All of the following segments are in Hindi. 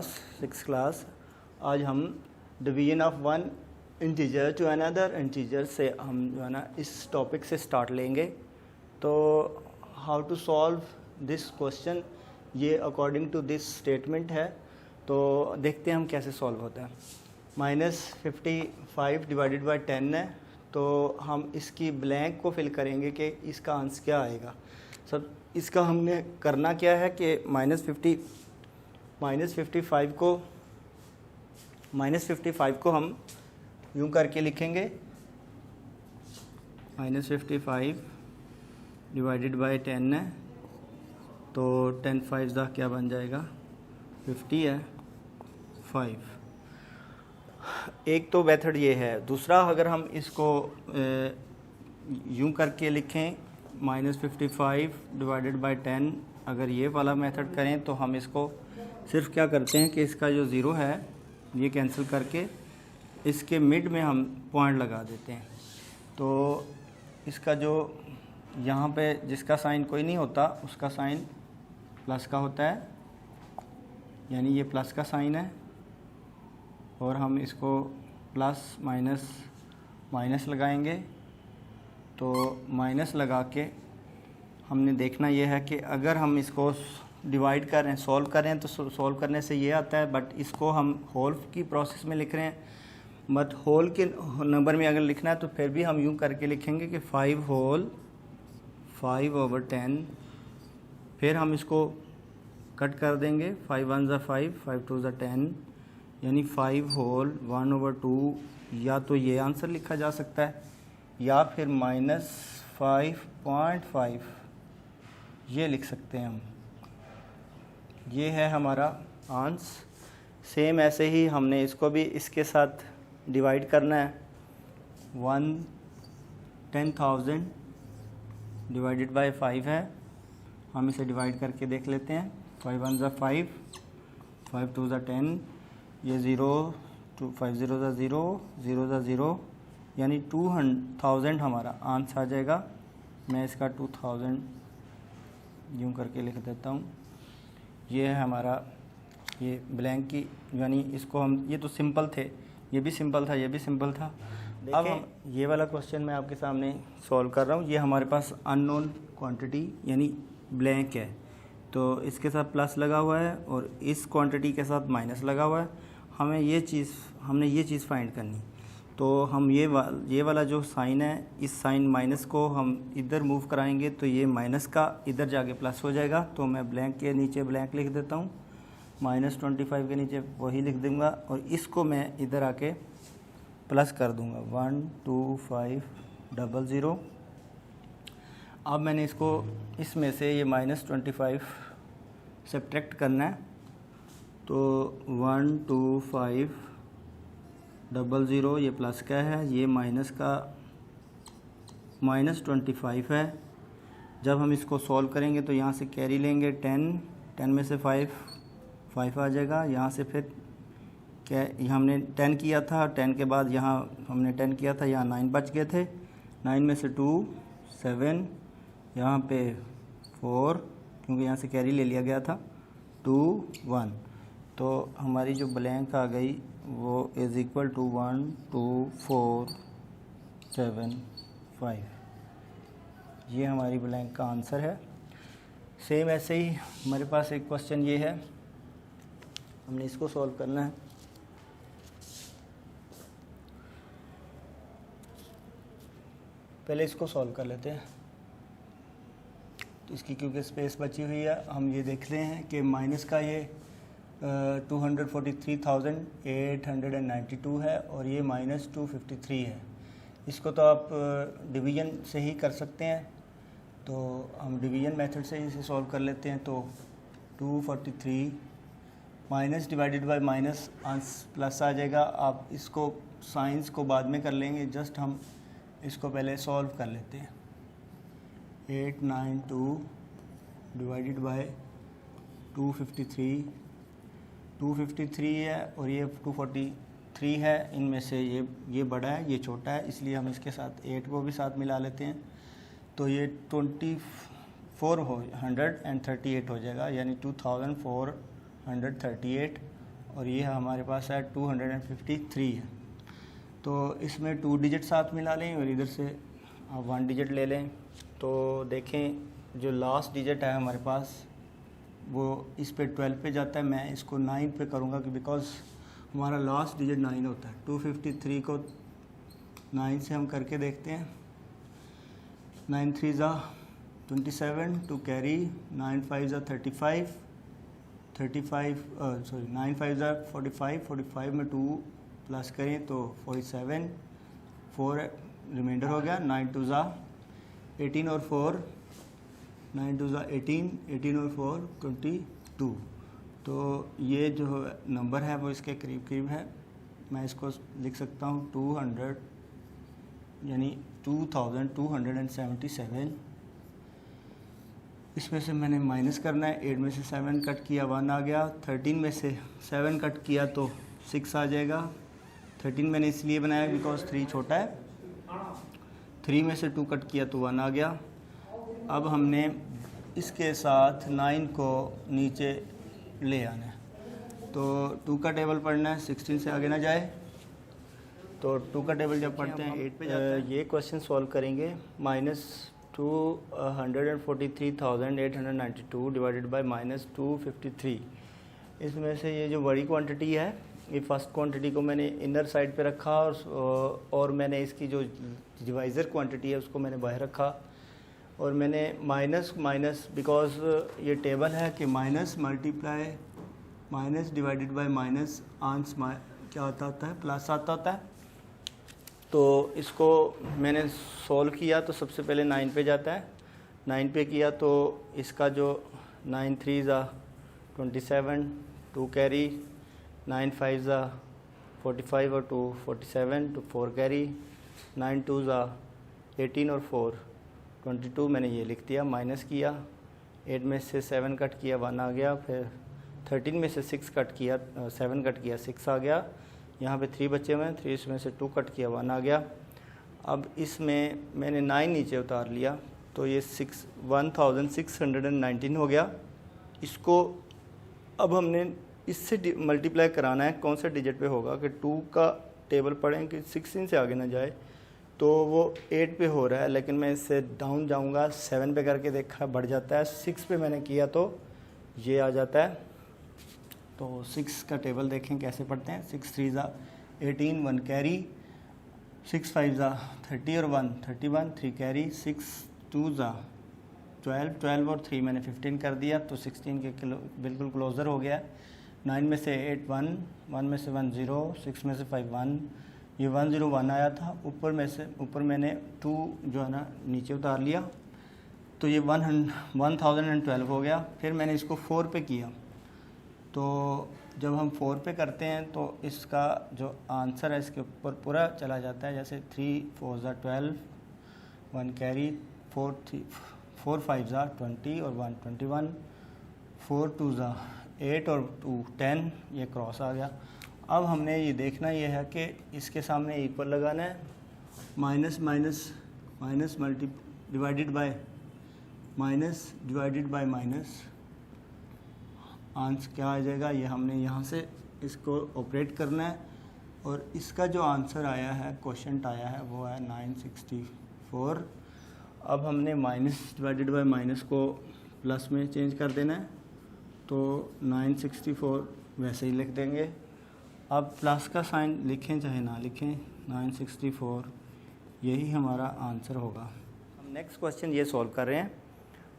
Six class. आज हम division of one integer to another integer से हम जो है ना इस टॉपिक से स्टार्ट लेंगे। तो how to solve this question, ये अकॉर्डिंग टू दिस स्टेटमेंट है। तो देखते हैं हम कैसे सॉल्व होता है। -55 डिवाइडेड बाई 10 है, तो हम इसकी ब्लैंक को फिल करेंगे कि इसका आंसर क्या आएगा। सब इसका हमने करना क्या है कि -55 को हम यूं करके लिखेंगे, -55 डिवाइडेड बाई 10 है, तो 10 5 क्या बन जाएगा, 50 है 5। एक तो मेथड ये है। दूसरा, अगर हम इसको यूं करके लिखें -55 डिवाइडेड बाई 10, अगर ये वाला मेथड करें तो हम इसको सिर्फ क्या करते हैं कि इसका जो ज़ीरो है ये कैंसिल करके इसके मिड में हम पॉइंट लगा देते हैं। तो इसका जो यहाँ पे जिसका साइन कोई नहीं होता उसका साइन प्लस का होता है, यानी ये प्लस का साइन है, और हम इसको प्लस माइनस माइनस लगाएंगे। तो माइनस लगा के हमने देखना यह है कि अगर हम इसको डिवाइड कर रहे हैं, सॉल्व कर रहे हैं, तो सॉल्व करने से ये आता है, बट इसको हम होल की प्रोसेस में लिख रहे हैं। बट होल के नंबर में अगर लिखना है तो फिर भी हम यूं करके लिखेंगे कि 5 होल 5/10। फिर हम इसको कट कर देंगे, 5 1 ज़ा 5, 5 2 ज़ा 10, यानी 5 होल 1/2। या तो ये आंसर लिखा जा सकता है या फिर -5.5 ये लिख सकते हैं हम। ये है हमारा आंसर। सेम ऐसे ही हमने इसको भी इसके साथ डिवाइड करना है। 10,000 डिवाइडेड बाय 5 है, हम इसे डिवाइड करके देख लेते हैं। 5 1 ज़ा 5, 5 2 ज़ा 10, ये 0 2 5 0 ज़ा 0 0 ज़ा 0, यानी 2000 हमारा आंसर आ जाएगा। मैं इसका 2000 यूँ करके लिख देता हूँ। ये है हमारा ये ब्लैंक की, यानी इसको हम, ये तो सिंपल थे, ये भी सिंपल था, ये भी सिंपल था। अब हम ये वाला क्वेश्चन मैं आपके सामने सॉल्व कर रहा हूँ। ये हमारे पास अननोन क्वांटिटी यानी ब्लैंक है, तो इसके साथ प्लस लगा हुआ है और इस क्वांटिटी के साथ माइनस लगा हुआ है। हमने ये चीज़ फाइंड करनी। तो हम ये वाला जो साइन है, इस साइन माइनस को हम इधर मूव कराएंगे तो ये माइनस का इधर जाके प्लस हो जाएगा। तो मैं ब्लैंक के नीचे ब्लैंक लिख देता हूँ, -25 के नीचे वही लिख दूँगा, और इसको मैं इधर आके प्लस कर दूँगा, 12500। अब मैंने इसको इसमें से ये -25 सब्ट्रैक्ट करना है। तो 12500 ये प्लस का है, ये माइनस का -25 है। जब हम इसको सॉल्व करेंगे तो यहाँ से कैरी लेंगे 10 में से 5 आ जाएगा। यहाँ से फिर क्या हमने 10 किया था, 10 के बाद यहाँ हमने 10 किया था, यहाँ 9 बच गए थे। 9 में से 2 7, यहाँ पे 4, क्योंकि यहाँ से कैरी ले लिया गया था, 2 1। तो हमारी जो ब्लैंक आ गई वो इज़ इक्वल टू 12475। ये हमारी ब्लैंक का आंसर है। सेम ऐसे ही हमारे पास एक क्वेश्चन ये है, हमने इसको सॉल्व करना है। पहले इसको सॉल्व कर लेते हैं। तो इसकी क्योंकि स्पेस बची हुई है, हम ये देखते हैं कि माइनस का ये 243,892 है और ये -253 है। इसको तो आप डिवीज़न से ही कर सकते हैं, तो हम डिवीज़न मेथड से इसे सॉल्व कर लेते हैं। तो 243 minus divided by minus answer plus आ जाएगा। आप इसको साइंस को बाद में कर लेंगे, जस्ट हम इसको पहले सॉल्व कर लेते हैं। 892 डिवाइडेड बाय 253 है और ये 243 है। इनमें से ये बड़ा है, ये छोटा है, इसलिए हम इसके साथ 8 को भी साथ मिला लेते हैं। तो ये 2438 हो जाएगा, यानी 2438 और ये हमारे पास है 253 है। तो इसमें 2 डिजिट साथ मिला लें और इधर से आप 1 डिजिट ले लें। तो देखें जो लास्ट डिजिट है हमारे पास वो इस पे 12 पे जाता है। मैं इसको 9 पे करूँगा कि बिकॉज़ हमारा लास्ट डिजिट 9 होता है। 253 को 9 से हम करके देखते हैं। 9 3 ज़ा 27 टू कैरी, 9 5 ज़ा 35 9 5 ज़ा 45 में 2 प्लस करें तो 47, 4 रिमाइंडर हो गया। 9 2 ज़ा 18 और 4, 9 2 ज़ा 18 और 4 22। तो ये जो नंबर है वो इसके करीब करीब है। मैं इसको लिख सकता हूँ 200 यानी 2277। इसमें से मैंने माइनस करना है। 8 में से 7 कट किया 1 आ गया। 13 में से 7 कट किया तो 6 आ जाएगा। 13 मैंने इसलिए बनाया बिकॉज 3 छोटा है। 3 में से 2 कट किया तो 1 आ गया। अब हमने इसके साथ 9 को नीचे ले आना है। तो 2 का टेबल पढ़ना है, 16 से आगे ना जाए। तो 2 का टेबल जब पढ़ते हैं 8 पे जाते हैं। ये क्वेश्चन सॉल्व करेंगे। -243,892 डिवाइडेड बाय -253। इसमें से ये जो बड़ी क्वांटिटी है ये फर्स्ट क्वांटिटी को मैंने इनर साइड पे रखा और मैंने इसकी जो डिवाइज़र क्वांटिटी है उसको मैंने बाहर रखा। और मैंने माइनस बिकॉज ये टेबल है कि minus multiply minus divided by minus answer क्या होता है प्लस आता होता है। तो इसको मैंने सॉल्व किया तो सबसे पहले 9 पे जाता है। 9 पे किया तो इसका जो 9 3 ज़ा 27, 2 कैरी, 9 5 ज़ा 45 और 2 47 to 4 कैरी, 9 2 ज़ा 18 और 4 22। मैंने ये लिख दिया। माइनस किया, 8 में से 7 कट किया 1 आ गया। फिर 13 में से 6 कट किया 7 कट किया 6 आ गया। यहाँ पे 3 बचे हुए हैं। 3 में से 2 कट किया 1 आ गया। अब इसमें मैंने 9 नीचे उतार लिया तो ये 1619 हो गया। इसको अब हमने इससे मल्टीप्लाई कराना है। कौन सा डिजिट पे होगा कि 2 का टेबल पढ़ें कि 16 से आगे ना जाए। तो वो 8 पे हो रहा है लेकिन मैं इससे डाउन जाऊंगा। 7 पे करके देखा बढ़ जाता है। 6 पे मैंने किया तो ये आ जाता है। तो 6 का टेबल देखें कैसे पढ़ते हैं। 6 3 ज़ा 18, 1 कैरी, 6 5 ज़ा 30 और 1 31, 3 कैरी, 6 2 ज़ा 12 और 3 मैंने 15 कर दिया तो 16 के बिल्कुल क्लोज़र हो गया। 9 में से 8 1, 1 में से 1 0, 6 में से 5 1, ये 1 0 1 आया था। ऊपर मैंने 2 जो है ना नीचे उतार लिया तो ये 1012 हो गया। फिर मैंने इसको 4 पे किया। तो जब हम 4 पे करते हैं तो इसका जो आंसर है इसके ऊपर पूरा चला जाता है। जैसे 3 4 ज़ा 12, 1 कैरी, 4 5 ज़ा 20 और 1 21, 4 2 ज़ा 8 और 2 10, ये क्रॉस आ गया। अब हमने ये देखना ये है कि इसके सामने इक्वल लगाना है। Minus multi divided by minus answer क्या आ जाएगा। ये हमने यहाँ से इसको ऑपरेट करना है। और इसका जो आंसर आया है क्वोशंट आया है वो है 964। अब हमने माइनस डिवाइडेड बाय माइनस को प्लस में चेंज कर देना है। तो 964 वैसे ही लिख देंगे। अब प्लस का साइन लिखें चाहे ना लिखें, 964 यही हमारा आंसर होगा। हम नेक्स्ट क्वेश्चन ये सॉल्व कर रहे हैं।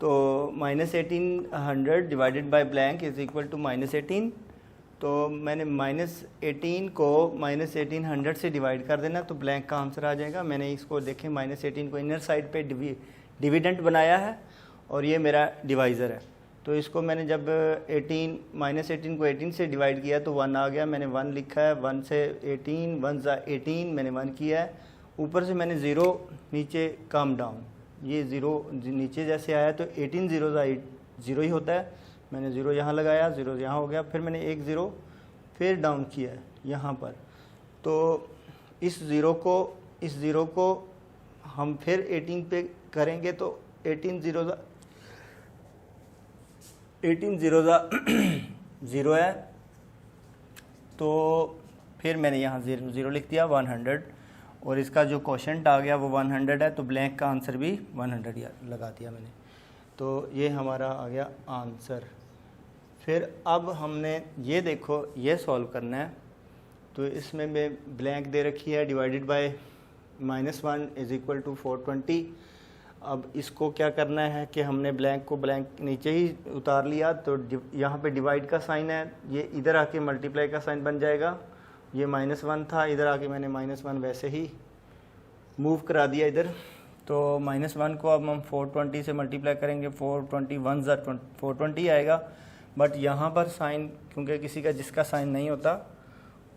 तो -1800 divided by blank is equal to -18। तो मैंने -18 को -1800 से डिवाइड कर देना तो ब्लैंक का आंसर आ जाएगा। मैंने इसको देखें -18 को इनर साइड पे डिविडेंट बनाया है और ये मेरा डिवाइज़र है। तो इसको मैंने जब -18 को 18 से डिवाइड किया तो 1 आ गया। मैंने 1 लिखा है। 1 से 18, 1 ज़ा 18 मैंने 1 किया है। ऊपर से मैंने 0 नीचे कम डाउन, ये 0 नीचे जैसे आया तो 18 0 ज़ा 0 ही होता है। मैंने 0 यहाँ लगाया, 0 यहाँ हो गया। फिर मैंने 1 0 फिर डाउन किया है यहाँ पर। तो इस 0 को हम फिर 18 पे करेंगे तो 18 0 ज़ा 0 है। तो फिर मैंने यहाँ 0 0 लिख दिया 100, और इसका जो क्वोशंट आ गया वो 100 है, तो ब्लैंक का आंसर भी 100 लगा दिया मैंने। तो ये हमारा आ गया आंसर। फिर अब हमने ये देखो ये सॉल्व करना है, तो इसमें मैं ब्लैंक दे रखी है divided by -1 is equal to 420। अब इसको क्या करना है कि हमने ब्लैंक को ब्लैंक नीचे ही उतार लिया, तो यहाँ पे डिवाइड का साइन है, ये इधर आके मल्टीप्लाई का साइन बन जाएगा। ये -1 था, इधर आके मैंने -1 वैसे ही मूव करा दिया इधर। तो -1 को अब हम 420 से मल्टीप्लाई करेंगे, 421 420 आएगा। बट यहाँ पर साइन, क्योंकि किसी का जिसका साइन नहीं होता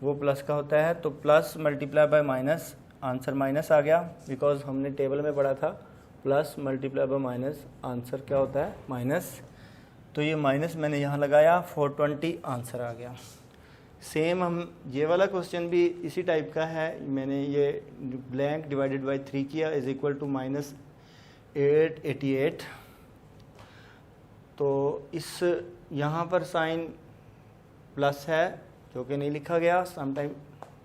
वो प्लस का होता है, तो plus multiply by minus, answer minus आ गया, बिकॉज हमने टेबल में पढ़ा था plus multiply by minus, answer क्या होता है माइनस। तो ये माइनस मैंने यहाँ लगाया, 420 आंसर आ गया। सेम हम ये वाला क्वेश्चन भी इसी टाइप का है, मैंने ये ब्लैंक डिवाइडेड बाय 3 किया इज इक्वल टू -888। तो इस यहाँ पर साइन प्लस है जो कि नहीं लिखा गया, समटाइम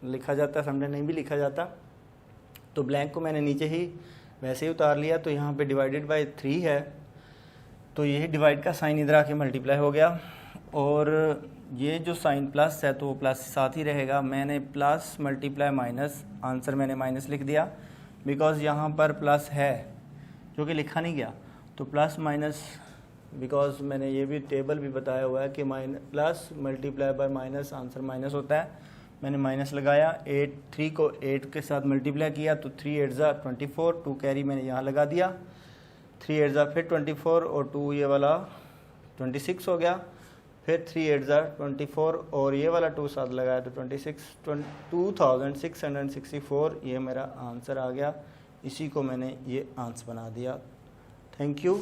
लिखा जाता, समटाइम नहीं भी लिखा जाता। तो ब्लैंक को मैंने नीचे ही वैसे ही उतार लिया, तो यहाँ पे डिवाइडेड बाय 3 है, तो ये डिवाइड का साइन इधर आके मल्टीप्लाई हो गया, और ये जो साइन प्लस है तो वो प्लस साथ ही रहेगा। मैंने प्लस मल्टीप्लाई माइनस, आंसर मैंने माइनस लिख दिया, बिकॉज यहाँ पर प्लस है जो कि लिखा नहीं गया, तो प्लस माइनस, बिकॉज मैंने ये भी टेबल भी बताया हुआ है कि plus multiply by minus, answer minus होता है। मैंने माइनस लगाया, 3 को 8 के साथ मल्टीप्लाई किया, तो 3 8 24, 2 कैरी मैंने यहाँ लगा दिया, 3 8 फिर 24, और 2 ये वाला 26 हो गया, फिर 3 8 24, और ये वाला 2 साथ लगाया तो 2664 ये मेरा आंसर आ गया। इसी को मैंने ये आंसर बना दिया। Thank you.